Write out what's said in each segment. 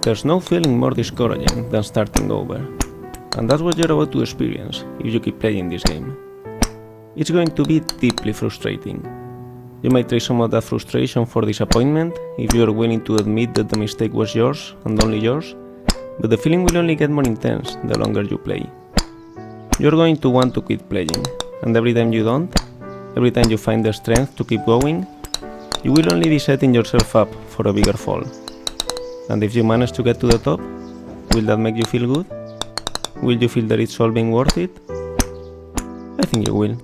There's no feeling more discouraging than starting over, and that's what you're about to experience if you keep playing this game. It's going to be deeply frustrating. You might trade some of that frustration for disappointment if you are willing to admit that the mistake was yours and only yours, but the feeling will only get more intense the longer you play. You're going to want to quit playing, and every time you don't, every time you find the strength to keep going, you will only be setting yourself up for a bigger fall. And if you manage to get to the top, will that make you feel good? Will you feel that it's all being worth it? I think you will.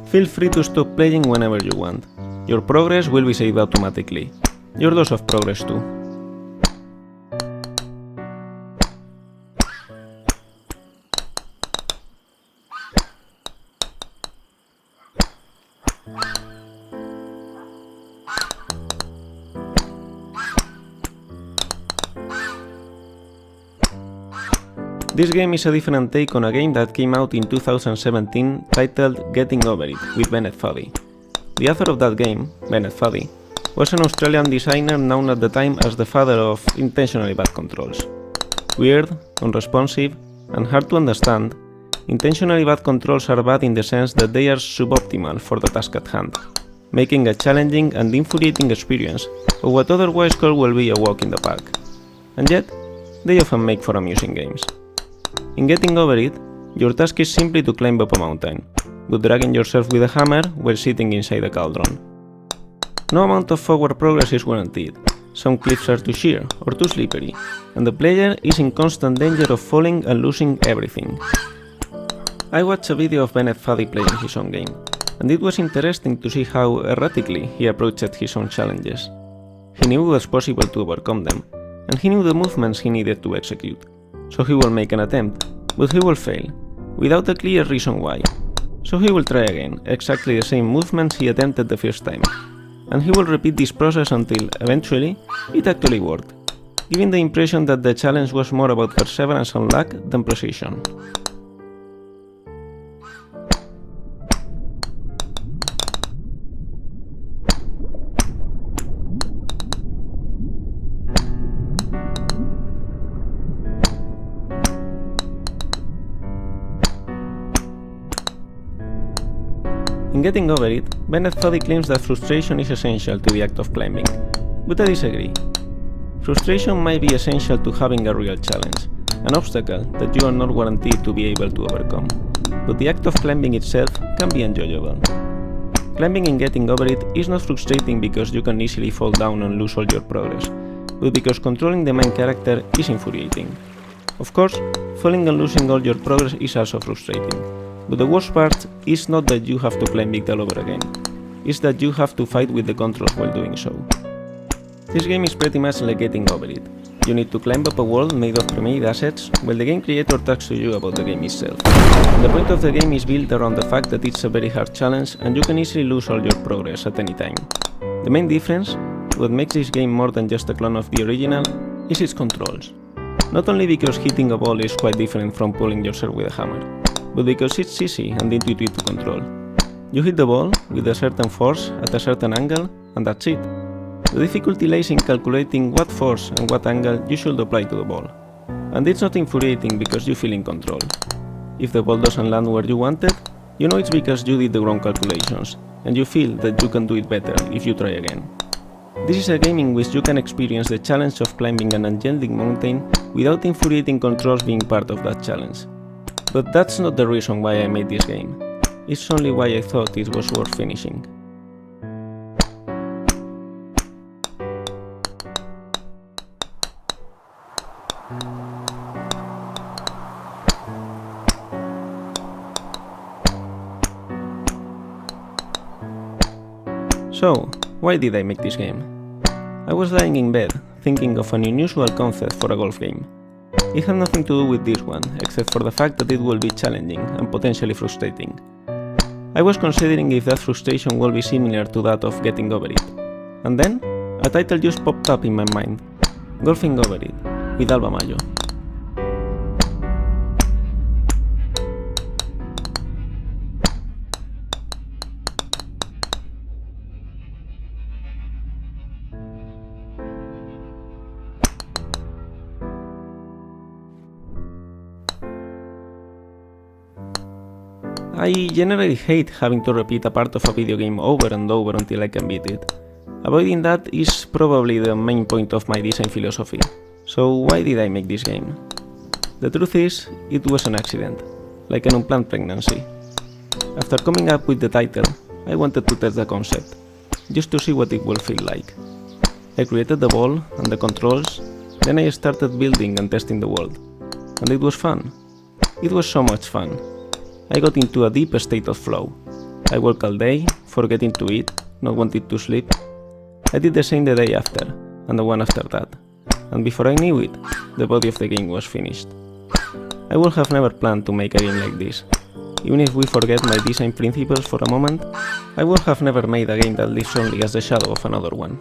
Feel free to stop playing whenever you want. Your progress will be saved automatically. Your dose of progress too. This game is a different take on a game that came out in 2017 titled Getting Over It with Bennett Foddy. The author of that game, Bennett Foddy, was an Australian designer known at the time as the father of intentionally bad controls. Weird, unresponsive, and hard to understand, intentionally bad controls are bad in the sense that they are suboptimal for the task at hand, making a challenging and infuriating experience of what otherwise could well be a walk in the park. And yet, they often make for amusing games. In Getting Over It, your task is simply to climb up a mountain, but dragging yourself with a hammer while sitting inside a cauldron. No amount of forward progress is guaranteed, some cliffs are too sheer or too slippery, and the player is in constant danger of falling and losing everything. I watched a video of Bennett Foddy playing his own game, and it was interesting to see how erratically he approached his own challenges. He knew it was possible to overcome them, and he knew the movements he needed to execute. So he will make an attempt, but he will fail, without a clear reason why. So he will try again, exactly the same movements he attempted the first time. And he will repeat this process until, eventually, it actually worked, giving the impression that the challenge was more about perseverance and luck than precision. In Getting Over It, Bennett Foddy claims that frustration is essential to the act of climbing, but I disagree. Frustration might be essential to having a real challenge, an obstacle that you are not guaranteed to be able to overcome, but the act of climbing itself can be enjoyable. Climbing in Getting Over It is not frustrating because you can easily fall down and lose all your progress, but because controlling the main character is infuriating. Of course, falling and losing all your progress is also frustrating. But the worst part is not that you have to climb it all over again, it's that you have to fight with the controls while doing so. This game is pretty much like Getting Over It. You need to climb up a wall made of pre-made assets while the game creator talks to you about the game itself. And the point of the game is built around the fact that it's a very hard challenge and you can easily lose all your progress at any time. The main difference, what makes this game more than just a clone of the original, is its controls. Not only because hitting a ball is quite different from pulling yourself with a hammer, but because it's easy and intuitive to control. You hit the ball with a certain force at a certain angle, and that's it. The difficulty lies in calculating what force and what angle you should apply to the ball. And it's not infuriating because you feel in control. If the ball doesn't land where you wanted, you know it's because you did the wrong calculations, and you feel that you can do it better if you try again. This is a game in which you can experience the challenge of climbing an enchanting mountain without infuriating controls being part of that challenge. But that's not the reason why I made this game. It's only why I thought it was worth finishing. So, why did I make this game? I was lying in bed, thinking of an unusual concept for a golf game. It had nothing to do with this one, except for the fact that it will be challenging and potentially frustrating. I was considering if that frustration will be similar to that of Getting Over It. And then, a title just popped up in my mind, Golfing Over It, with Alba Mayo. I generally hate having to repeat a part of a video game over and over until I can beat it. Avoiding that is probably the main point of my design philosophy. So why did I make this game? The truth is, it was an accident, like an unplanned pregnancy. After coming up with the title, I wanted to test the concept, just to see what it would feel like. I created the ball and the controls, then I started building and testing the world. And it was fun. It was so much fun. I got into a deep state of flow. I worked all day, forgetting to eat, not wanting to sleep. I did the same the day after, and the one after that. And before I knew it, the body of the game was finished. I would have never planned to make a game like this. Even if we forget my design principles for a moment, I would have never made a game that lives only as the shadow of another one.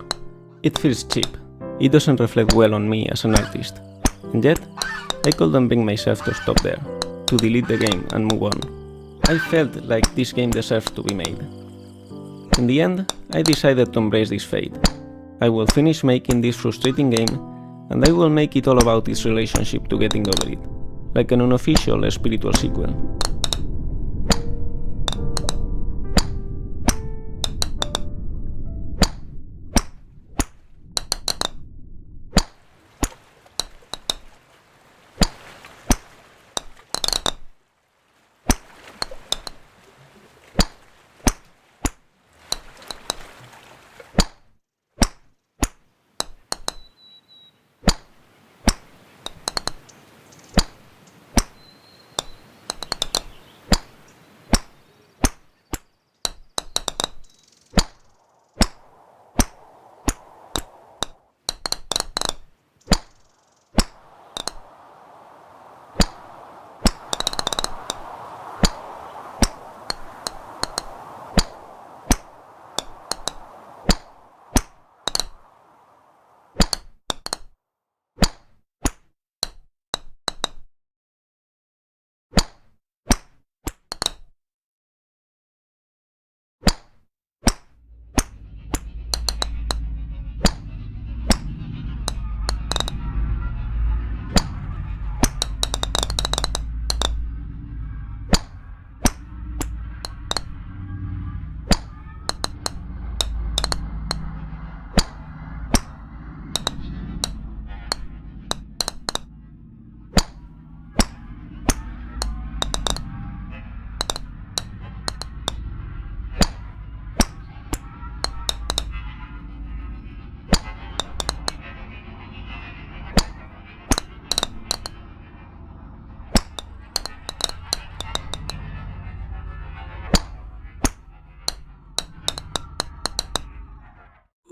It feels cheap. It doesn't reflect well on me as an artist. And yet, I couldn't bring myself to stop there, to delete the game and move on. I felt like this game deserved to be made. In the end, I decided to embrace this fate. I will finish making this frustrating game, and I will make it all about its relationship to getting over it, like an unofficial spiritual sequel.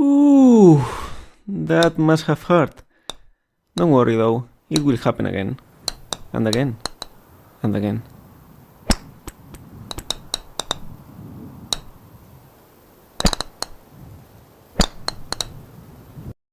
Ooh, that must have hurt. Don't worry though, it will happen again. And again. And again.